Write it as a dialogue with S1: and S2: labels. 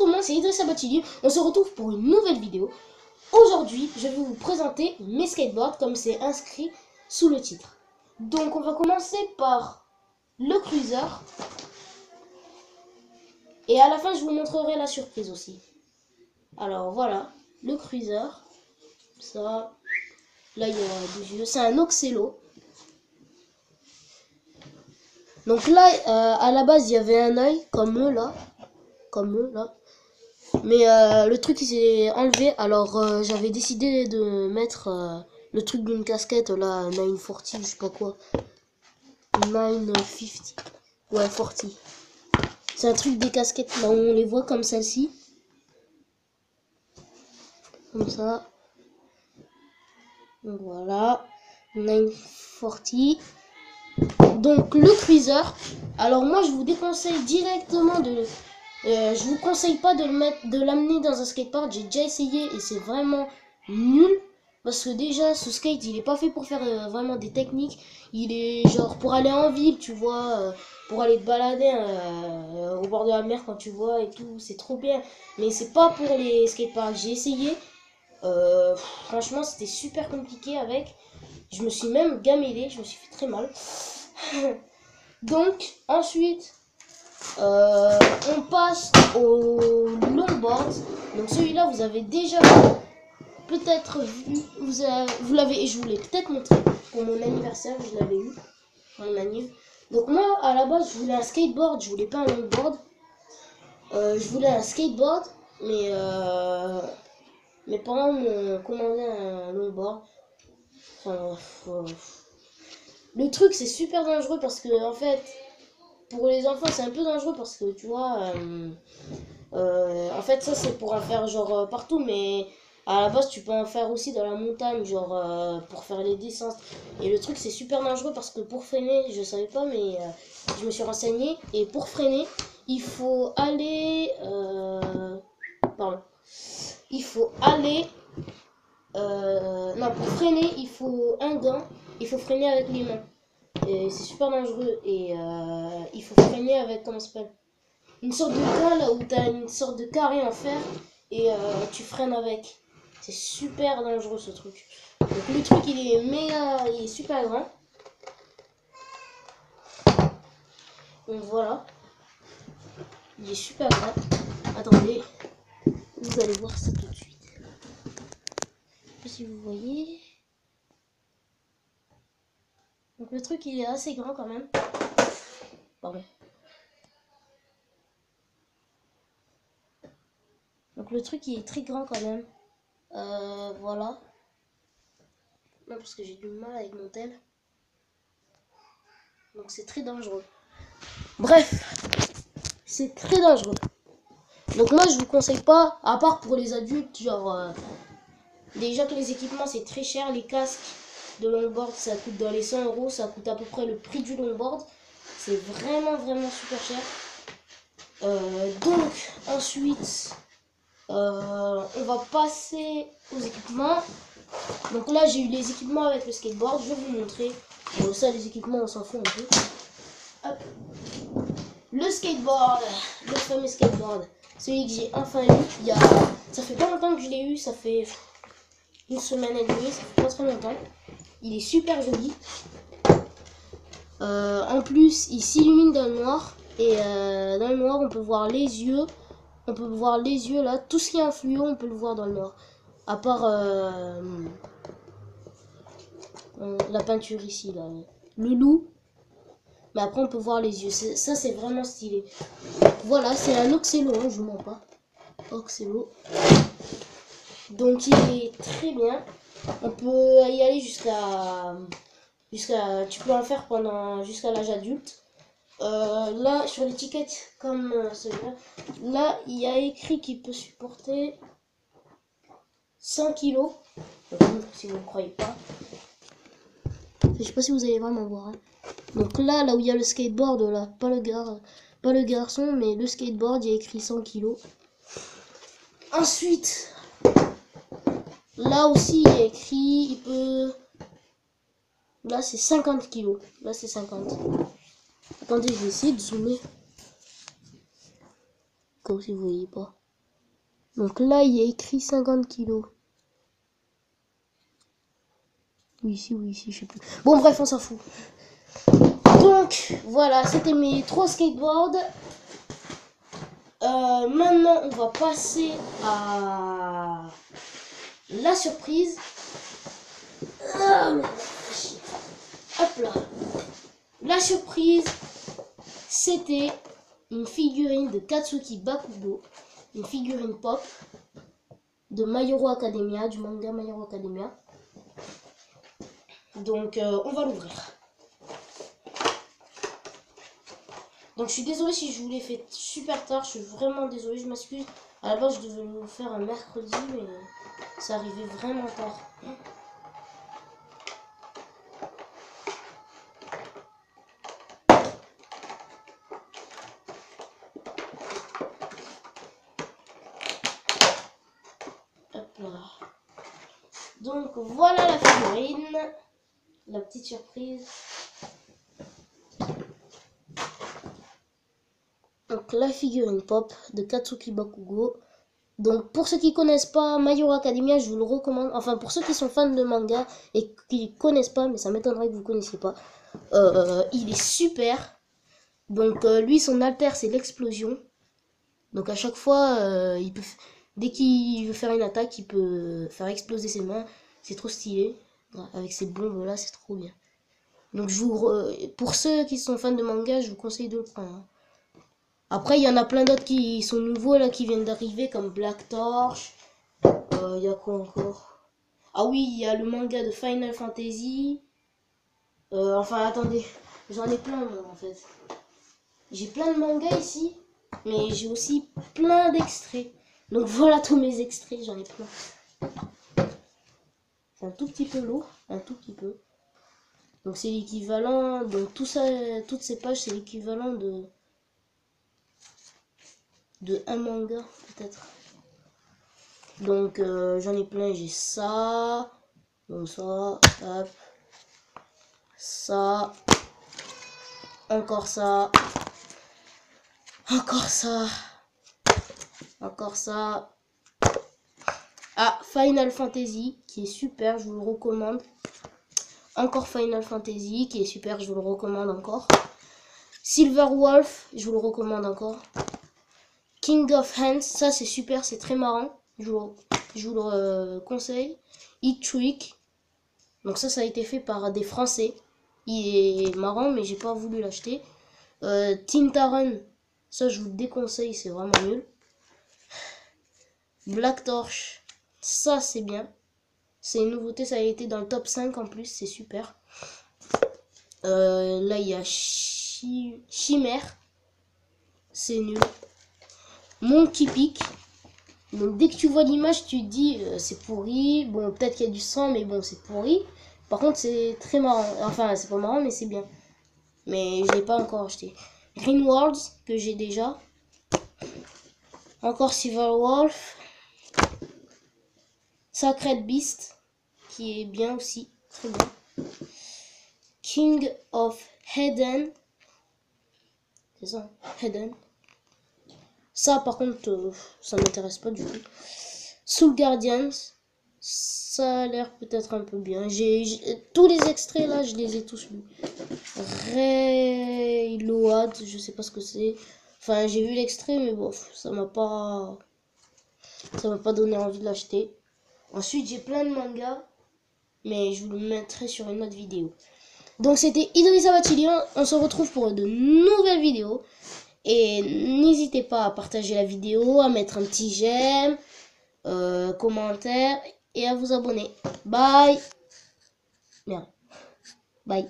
S1: tout le monde, c'est Idrissa Batili. On se retrouve pour une nouvelle vidéo. Aujourd'hui, je vais vous présenter mes skateboards comme c'est inscrit sous le titre. Donc, on va commencer par le cruiser. Et à la fin, je vous montrerai la surprise aussi. Alors, voilà, le cruiser. Ça, là, il y a des yeux. C'est un Oxelo. Donc là, à la base, il y avait un œil, comme eux, là. Comme eux, là. Mais le truc il s'est enlevé, alors j'avais décidé de mettre le truc d'une casquette là, 940, je sais pas quoi. 950. Ouais, 40. C'est un truc des casquettes là où on les voit comme celle-ci. Comme ça. Donc voilà. 940. Donc le cruiser. Alors moi je vous déconseille directement de... je vous conseille pas de l'amener dans un skatepark. J'ai déjà essayé et c'est vraiment nul. Parce que déjà ce skate il est pas fait pour faire vraiment des techniques. Il est genre pour aller en ville, tu vois, pour aller te balader au bord de la mer quand tu vois et tout. C'est trop bien. Mais c'est pas pour les skateparks. J'ai essayé. Franchement c'était super compliqué avec. Je me suis même gamellé. Je me suis fait très mal. Donc ensuite... on passe au longboard. Donc celui-là vous avez déjà peut-être vu, vous l'avez, je vous l'ai peut-être montré pour mon anniversaire, je l'avais eu pour mon anniv. Donc moi à la base je voulais un skateboard, je voulais pas un longboard. Je voulais un skateboard, mais mes parents m'ont commandé un longboard. Enfin, le truc c'est super dangereux parce que en fait pour les enfants c'est un peu dangereux parce que tu vois en fait ça c'est pour en faire genre partout, mais à la base tu peux en faire aussi dans la montagne genre pour faire les descentes. Et le truc c'est super dangereux parce que pour freiner, je savais pas mais je me suis renseigné, et pour freiner il faut aller pardon, il faut aller non, pour freiner il faut un gant, il faut freiner avec les mains. Et c'est super dangereux et il faut freiner avec, comment ça s'appelle, une sorte de gant là où tu as une sorte de carré en fer et tu freines avec. C'est super dangereux ce truc. Donc le truc il est méga, il est super grand. Donc voilà. Il est super grand. Attendez, vous allez voir ça tout de suite. Je sais pas si vous voyez. Donc le truc il est assez grand quand même. Pardon. Donc le truc il est très grand quand même. Voilà. Non, parce que j'ai du mal avec mon tel. Donc c'est très dangereux. Bref, c'est très dangereux. Donc moi je vous conseille pas, à part pour les adultes, genre déjà que les équipements c'est très cher. Les casques de longboard ça coûte dans les 100 €, ça coûte à peu près le prix du longboard. C'est vraiment super cher. Donc ensuite on va passer aux équipements. Donc là j'ai eu les équipements avec le skateboard, je vais vous montrer. Bon, ça les équipements on s'en fout un peu. Hop. Le skateboard, le fameux skateboard, celui que j'ai enfin eu. Ça fait pas longtemps que je l'ai eu, ça fait une semaine et demie, ça fait pas très longtemps. Il est super joli. En plus il s'illumine dans le noir, et dans le noir on peut voir les yeux. On peut voir les yeux là, tout ce qui est en fluo on peut le voir dans le noir. À part la peinture ici là, le loup. Mais après on peut voir les yeux, ça c'est vraiment stylé. Voilà, c'est un Oxelo, hein, je vous mens pas. Oxelo. Donc il est très bien. On peut y aller jusqu'à tu peux en faire pendant jusqu'à l'âge adulte. Là sur l'étiquette comme celui-là, là il y a écrit qu'il peut supporter 100 kg. Si vous ne croyez pas. Je sais pas si vous allez vraiment voir. Hein. Donc là où il y a le skateboard, là, pas le garçon, mais le skateboard, il y a écrit 100 kg. Ensuite, là aussi, il y a écrit, il peut... Là, c'est 50 kg. Là, c'est 50. Attendez, je vais essayer de zoomer. Comme si vous voyez pas. Donc là, il y a écrit 50 kilos. Oui, ici, je sais plus. Bon, bref, on s'en fout. Donc, voilà, c'était mes 3 skateboards. Maintenant, on va passer à la surprise. Hop là. La surprise, c'était une figurine de Katsuki Bakugo, une figurine pop de My Hero Academia, du manga My Hero Academia. Donc, on va l'ouvrir. Donc, je suis désolée si je vous l'ai fait super tard. Je suis vraiment désolée, je m'excuse. À la base, je devais vous faire un mercredi, mais ça arrivait vraiment tard. Hop là. Donc, voilà la figurine. La petite surprise. Donc la figurine pop de Katsuki Bakugo. Donc pour ceux qui connaissent pas My Hero Academia, je vous le recommande. Enfin pour ceux qui sont fans de manga et qui connaissent pas, mais ça m'étonnerait que vous connaissiez pas. Il est super. Donc lui son alter c'est l'explosion. Donc à chaque fois, dès qu'il veut faire une attaque, il peut faire exploser ses mains. C'est trop stylé. Avec ces bombes là, c'est trop bien. Donc pour ceux qui sont fans de manga, je vous conseille de le prendre. Après, il y en a plein d'autres qui sont nouveaux, là, qui viennent d'arriver, comme Black Torch. Il y a quoi encore? Ah oui, il y a le manga de Final Fantasy. Enfin, attendez, j'en ai plein, moi, en fait. J'ai plein de mangas ici, mais j'ai aussi plein d'extraits. Donc voilà tous mes extraits, j'en ai plein. C'est un tout petit peu lourd, un tout petit peu. Donc c'est l'équivalent, donc tout ça, toutes ces pages, c'est l'équivalent de un manga peut-être. Donc j'en ai plein, j'ai ça, donc ça, hop, ça, encore ça, encore ça, encore ça. Ah, Final Fantasy qui est super, je vous le recommande. Encore Final Fantasy qui est super, je vous le recommande encore. Silver Wolf, je vous le recommande encore. King of Hands, ça c'est super, c'est très marrant. Je vous le conseille. Trick. Donc ça a été fait par des Français. Il est marrant, mais j'ai pas voulu l'acheter. Tintaron, ça je vous le déconseille, c'est vraiment nul. Black Torch, ça c'est bien. C'est une nouveauté, ça a été dans le top 5 en plus, c'est super. Là il y a Chimère, c'est nul. Monkey Peak. Donc dès que tu vois l'image, tu te dis c'est pourri. Bon, peut-être qu'il y a du sang, mais bon, c'est pourri. Par contre, c'est très marrant. Enfin, c'est pas marrant, mais c'est bien. Mais je l'ai pas encore acheté. Green Worlds, que j'ai déjà. Encore Silver Wolf. Sacred Beast, qui est bien aussi. Très bien. King of Eden. C'est ça, Eden. Ça, par contre, ça m'intéresse pas du tout. Soul Guardians, ça a l'air peut-être un peu bien. Tous les extraits là, je les ai tous lus. Reload, je sais pas ce que c'est. Enfin, j'ai vu l'extrait, mais bon, ça m'a pas donné envie de l'acheter. Ensuite, j'ai plein de mangas, mais je vous le mettrai sur une autre vidéo. Donc, c'était Idrissa Batilion. On se retrouve pour de nouvelles vidéos. Et n'hésitez pas à partager la vidéo, à mettre un petit j'aime, commentaire et à vous abonner. Bye. Merde. Bye.